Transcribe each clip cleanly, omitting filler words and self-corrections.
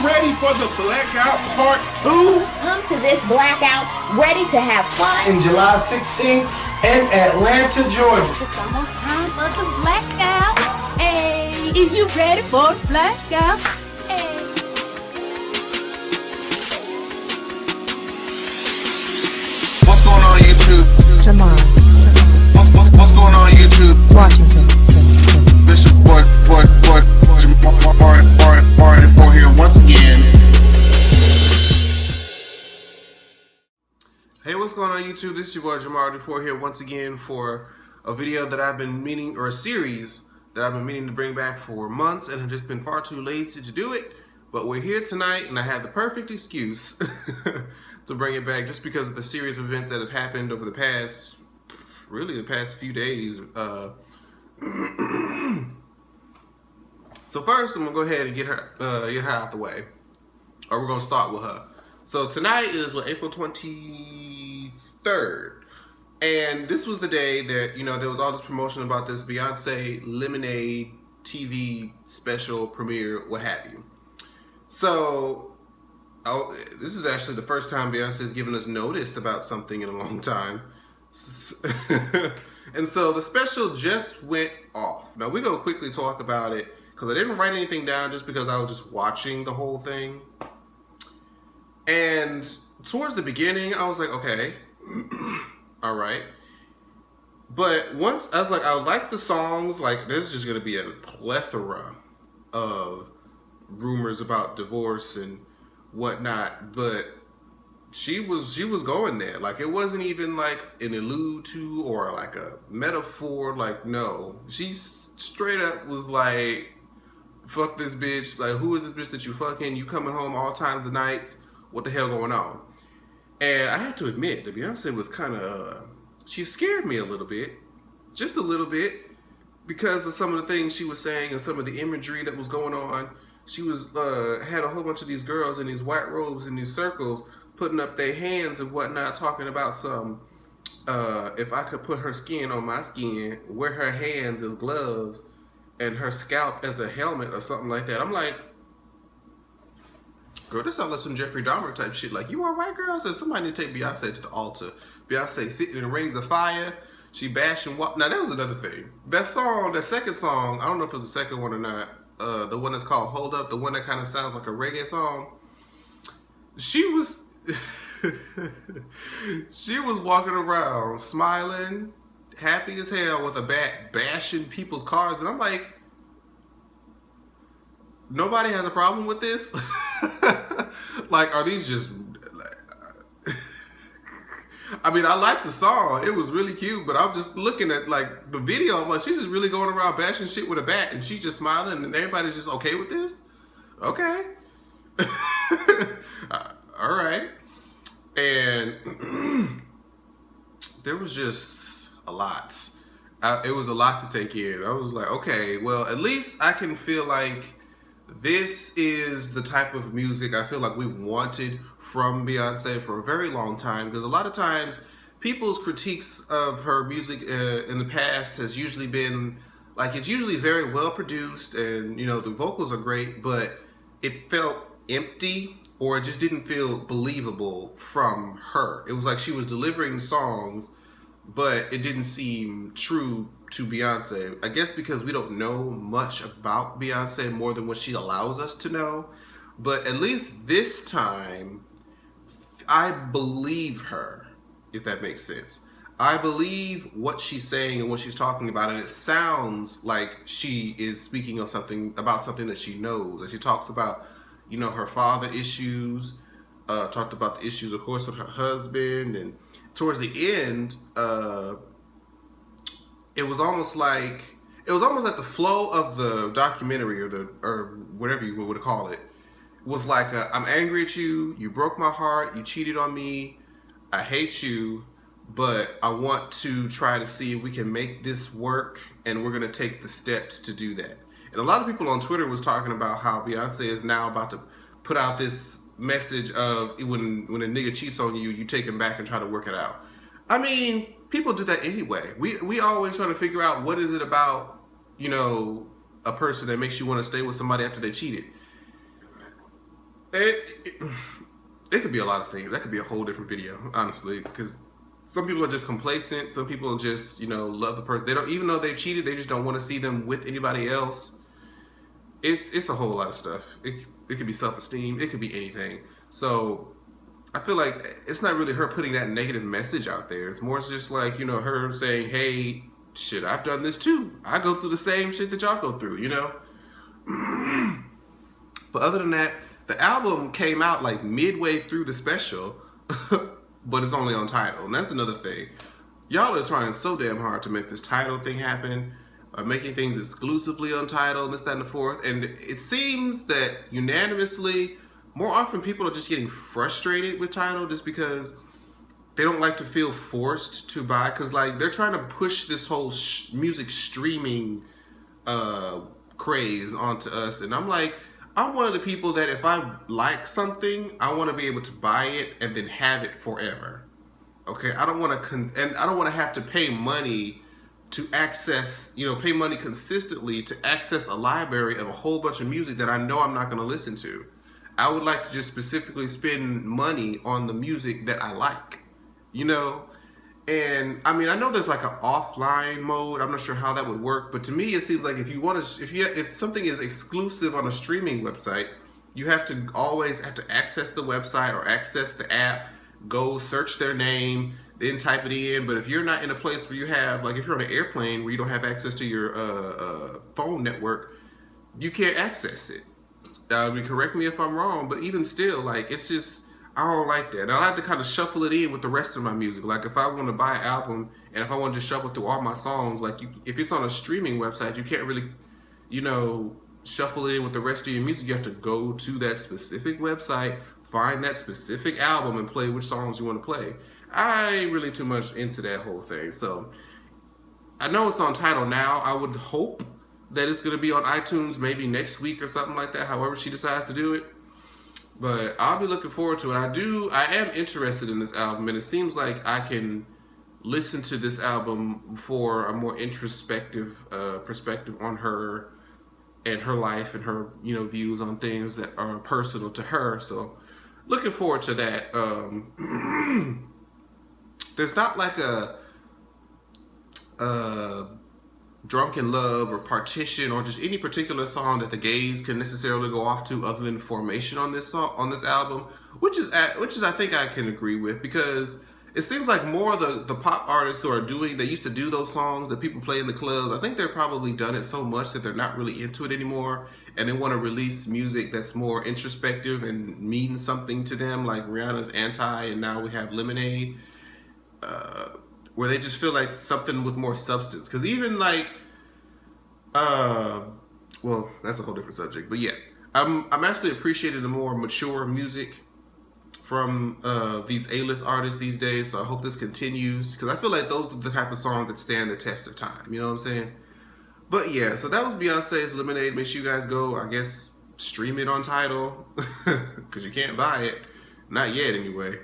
ready for the Blackout Part 2? Come to this blackout ready to have fun. In July 16th in Atlanta, Georgia. It's almost time for the blackout. Hey, is you ready for the blackout? Hey. What's going on YouTube? Jamar. What's going on YouTube? Washington. This is boy, party for here once again. Hey, what's going on YouTube? This is your boy Jamar Duport here once again for a video that I've been meaning, or a series that I've been meaning to bring back for months and have just been far too lazy to do it. But we're here tonight and I had the perfect excuse to bring it back just because of the series of events that have happened over the past, really the past few days. So first, I'm gonna go ahead and get her out the way, or we're gonna start with her. So tonight is April 23rd, and this was the day that there was all this promotion about this Beyonce Lemonade TV special premiere, what have you. So this is actually the first time Beyonce has given us notice about something in a long time. And so the special just went off. Now we're gonna quickly talk about it because I didn't write anything down just because I was just watching the whole thing. And towards the beginning, I was like, okay, all right. But once I was like, I like the songs. Like, there's just gonna be a plethora of rumors about divorce and whatnot. But she was going there. Like, it wasn't even like an allude to or like a metaphor. Like, no, she straight up was like, fuck this bitch. Like, who is this bitch that you fucking? You coming home all times of nights? What the hell going on? And I have to admit that Beyonce was kind of, she scared me a little bit, just a little bit, because of some of the things she was saying and some of the imagery that was going on. She was had a whole bunch of these girls in these white robes in these circles, putting up their hands and whatnot, talking about some, if I could put her skin on my skin, wear her hands as gloves and her scalp as a helmet or something like that. I'm like, girl, this sounds like some Jeffrey Dahmer type shit. Like, you all right, girl? So somebody need to take Beyonce to the altar. Beyonce sitting in rings of fire. She bashing what? Now, that was another thing. That song, that second song, I don't know if it was the second one or not. The one that's called Hold Up, the one that kind of sounds like a reggae song. She was, she was walking around smiling, happy as hell with a bat, bashing people's cars. And I'm like, nobody has a problem with this? Like, are these just... I mean, I like the song. It was really cute, but I'm just looking at, like, the video. I'm like, she's just really going around bashing shit with a bat, and she's just smiling, and everybody's just okay with this? Okay. All right. And there was just a lot. It was a lot to take in. I was like, okay, well, at least I can feel like this is the type of music I feel like we've wanted from Beyonce for a very long time, because a lot of times people's critiques of her music in the past has usually been like, it's usually very well produced and the vocals are great, but it felt empty or it just didn't feel believable from her. It was like she was delivering songs, but it didn't seem true to Beyonce. I guess because we don't know much about Beyonce more than what she allows us to know. But at least this time, I believe her, if that makes sense. I believe what she's saying and what she's talking about, and it sounds like she is speaking of something, about something that she knows. And she talks about, her father issues, talked about the issues, of course, with her husband, and towards the end, it was almost like the flow of the documentary or whatever you would call it was like, I'm angry at you, you broke my heart, you cheated on me, I hate you, but I want to try to see if we can make this work, and we're gonna take the steps to do that. And a lot of people on Twitter was talking about how Beyonce is now about to put out this message of when a nigga cheats on you, you take him back and try to work it out. I mean, people do that anyway. We always trying to figure out what is it about, a person that makes you want to stay with somebody after they cheated. It could be a lot of things. That could be a whole different video, honestly, because some people are just complacent. Some people just, love the person. They don't, even though they've cheated, they just don't want to see them with anybody else. It's a whole lot of stuff. It could be self-esteem. It could be anything. So I feel like it's not really her putting that negative message out there. It's more just like, her saying, hey, shit, I've done this too. I go through the same shit that y'all go through, But other than that, the album came out like midway through the special, but it's only on Tidal. And that's another thing. Y'all are trying so damn hard to make this Tidal thing happen, making things exclusively on Tidal, and this, that, and the fourth. And it seems that unanimously, more often people are just getting frustrated with Tidal just because they don't like to feel forced to buy. Because like they're trying to push this whole music streaming craze onto us. And I'm like, I'm one of the people that if I like something, I want to be able to buy it and then have it forever. Okay, I don't want to, and I don't want to have to pay money to access, pay money consistently to access a library of a whole bunch of music that I know I'm not going to listen to. I would like to just specifically spend money on the music that I like, And I mean, I know there's like an offline mode. I'm not sure how that would work, but to me, it seems like if something is exclusive on a streaming website, you have to always have to access the website or access the app, go search their name, then type it in. But if you're not in a place where you have, like, if you're on an airplane where you don't have access to your phone network, you can't access it. Correct me if I'm wrong, but even still, like, it's just, I don't like that. And I like to kind of shuffle it in with the rest of my music. Like if I want to buy an album and if I want to just shuffle through all my songs, like if it's on a streaming website, you can't really, shuffle it in with the rest of your music. You have to go to that specific website, find that specific album and play which songs you want to play. I ain't really too much into that whole thing. So I know it's on Tidal now. I would hope that it's going to be on iTunes maybe next week or something like that, however she decides to do it. But I'll be looking forward to it. I am interested in this album, and it seems like I can listen to this album for a more introspective perspective on her and her life and her, views on things that are personal to her. So looking forward to that. There's not like a Drunken Love or Partition or just any particular song that the gays can necessarily go off to other than Formation on this album, which is I think I can agree with, because it seems like more of the pop artists who are they used to do those songs that people play in the clubs, I think they're probably done it so much that they're not really into it anymore, and they want to release music that's more introspective and means something to them, like Rihanna's Anti, and now we have Lemonade. Where they just feel like something with more substance. Because even like, well, that's a whole different subject. But yeah, I'm actually appreciating the more mature music from these A-list artists these days. So I hope this continues, because I feel like those are the type of songs that stand the test of time. You know what I'm saying? But yeah, so that was Beyonce's Lemonade. Make sure you guys go, I guess, stream it on Tidal, because you can't buy it. Not yet, anyway.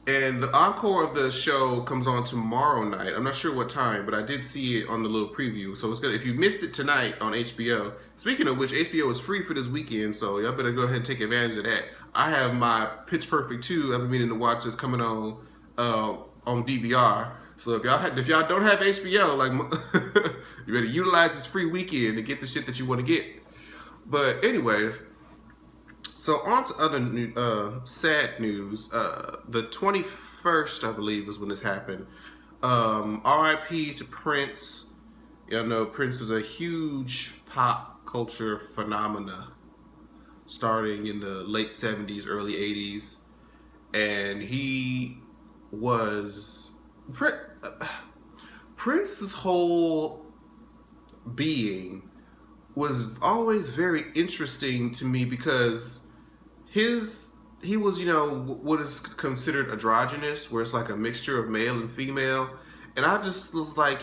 And the encore of the show comes on tomorrow night. I'm not sure what time, but I did see it on the little preview. So it's good. If you missed it tonight on HBO, speaking of which, HBO is free for this weekend, so y'all better go ahead and take advantage of that. I have my Pitch Perfect 2 I've been meaning to watch this coming on DVR. So if y'all don't have HBO, like you better utilize this free weekend to get the shit that you want to get. But anyways, so on to other sad news. The 21st, I believe, is when this happened. R.I.P. to Prince. Y'all know Prince was a huge pop culture phenomena starting in the late 70s, early 80s. And he was... Prince's whole being was always very interesting to me, because he was, what is considered androgynous, where it's like a mixture of male and female. And I just was like,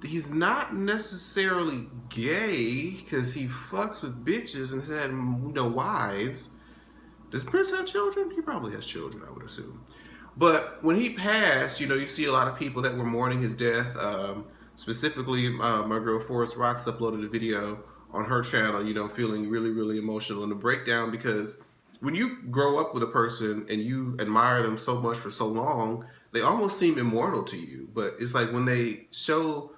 he's not necessarily gay, because he fucks with bitches and has had, wives. Does Prince have children? He probably has children, I would assume. But when he passed, you see a lot of people that were mourning his death. Specifically, my girl Forrest Rocks uploaded a video on her channel, feeling really, really emotional in the breakdown, because when you grow up with a person and you admire them so much for so long, they almost seem immortal to you. But it's like when they show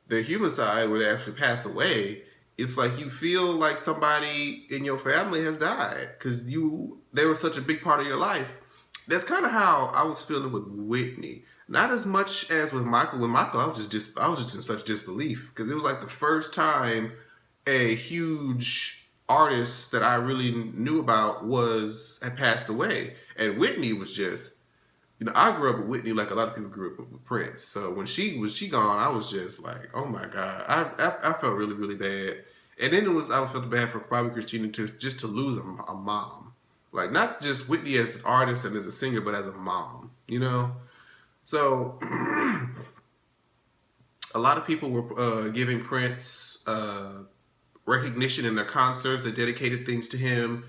their human side, where they actually pass away, it's like you feel like somebody in your family has died because they were such a big part of your life. That's kind of how I was feeling with Whitney. Not as much as with Michael. With Michael, I was just in such disbelief, because it was like the first time a huge artist that I really knew about had passed away, and Whitney was just, I grew up with Whitney like a lot of people grew up with Prince. So when she gone, I was just like, oh my God, I felt really, really bad. And then I felt bad for probably Christina to lose a mom, like not just Whitney as the artist and as a singer, but as a mom, So a lot of people were giving Prince recognition in their concerts. They dedicated things to him.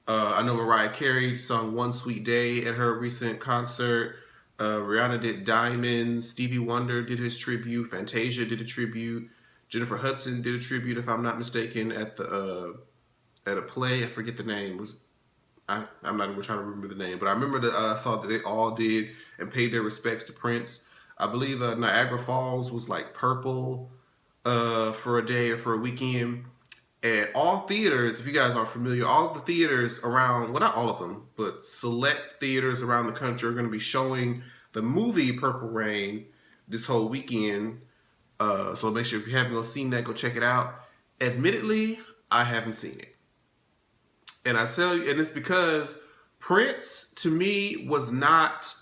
I know Mariah Carey sung One Sweet Day at her recent concert. Rihanna did Diamonds. Stevie Wonder did his tribute. Fantasia did a tribute. Jennifer Hudson did a tribute, if I'm not mistaken, at a play. I forget the name. I'm not even trying to remember the name, but I remember that I saw that they all did and paid their respects to Prince. I believe Niagara Falls was like purple for a day or for a weekend. And all theaters, if you guys aren't familiar, all of the theaters around, well, not all of them, but select theaters around the country are going to be showing the movie Purple Rain this whole weekend. So make sure if you haven't seen that, go check it out. Admittedly, I haven't seen it. And I tell you, and it's because Prince, to me, was not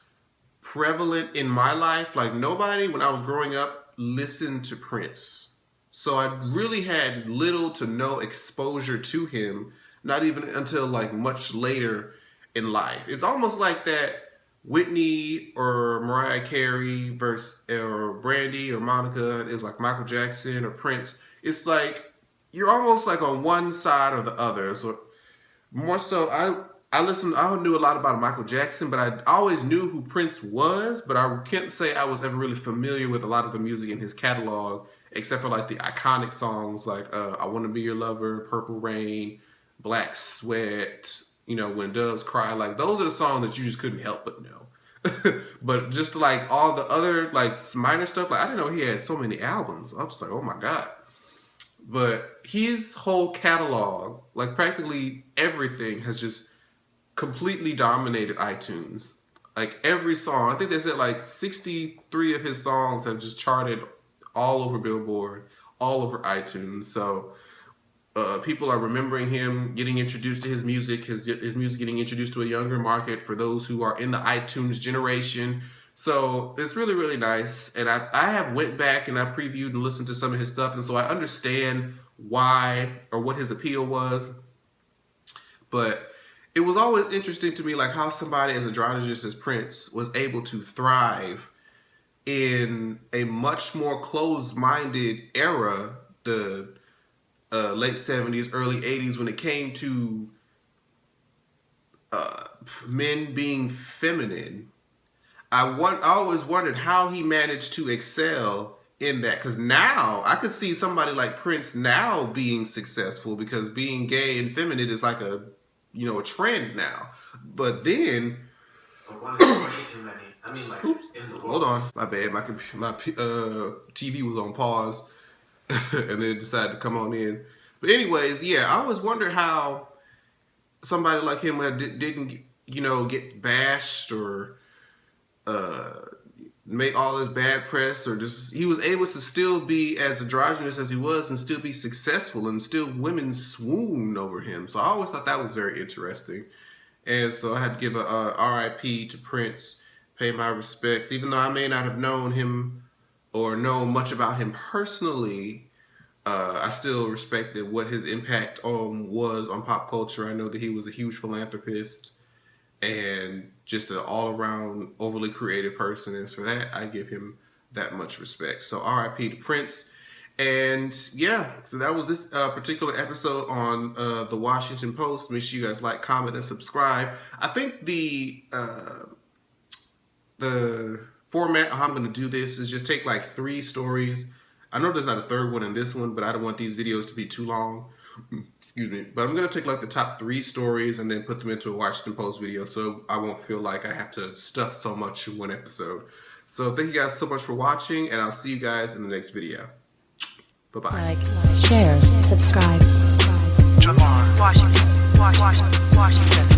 prevalent in my life. Like, nobody, when I was growing up, listened to Prince. So I really had little to no exposure to him, not even until like much later in life. It's almost like that Whitney or Mariah Carey or Brandy or Monica, it was like Michael Jackson or Prince. It's like you're almost like on one side or the other. So more so, I knew a lot about Michael Jackson, but I always knew who Prince was, but I can't say I was ever really familiar with a lot of the music in his catalog, except for like the iconic songs like I Want to Be Your Lover, Purple Rain, Black Sweat, When Doves Cry. Like, those are the songs that you just couldn't help but know. But just like all the other like minor stuff, like I didn't know he had so many albums. I was just like, oh my God. But his whole catalog, like practically everything, has just completely dominated iTunes. Like every song, I think they said like 63 of his songs have just charted all over Billboard, all over iTunes. So people are remembering him, getting introduced to his music, his music getting introduced to a younger market for those who are in the iTunes generation. So it's really, really nice. And I have went back and I previewed and listened to some of his stuff. And so I understand why or what his appeal was. But it was always interesting to me, like how somebody as androgynous as Prince was able to thrive in a much more closed-minded era, the late 70s, early 80s, when it came to men being feminine. I always wondered how he managed to excel in that, because now I could see somebody like Prince now being successful, because being gay and feminine is like a trend now. But then, oops, hold on, my bad. My TV was on pause, and then decided to come on in. But anyways, yeah, I always wondered how somebody like him didn't get bashed or make all this bad press, or just he was able to still be as androgynous as he was and still be successful, and still women swoon over him. So I always thought that was very interesting. And so I had to give a RIP to Prince, pay my respects, even though I may not have known him or know much about him personally. I still respected what his impact was on pop culture. I know that he was a huge philanthropist and just an all-around overly creative person, and for that I give him that much respect. So RIP to Prince. And yeah, so that was this particular episode on the Washington Post. Make sure you guys like, comment, and subscribe. I think the format of how I'm going to do this is just take like 3 stories I know there's not a third one in this one, but I don't want these videos to be too long. Excuse me. But I'm going to take like the top 3 stories and then put them into a watch and post video so I won't feel like I have to stuff so much in one episode. So thank you guys so much for watching, and I'll see you guys in the next video. Bye-bye. Like, share, subscribe. Washington, Washington, Washington.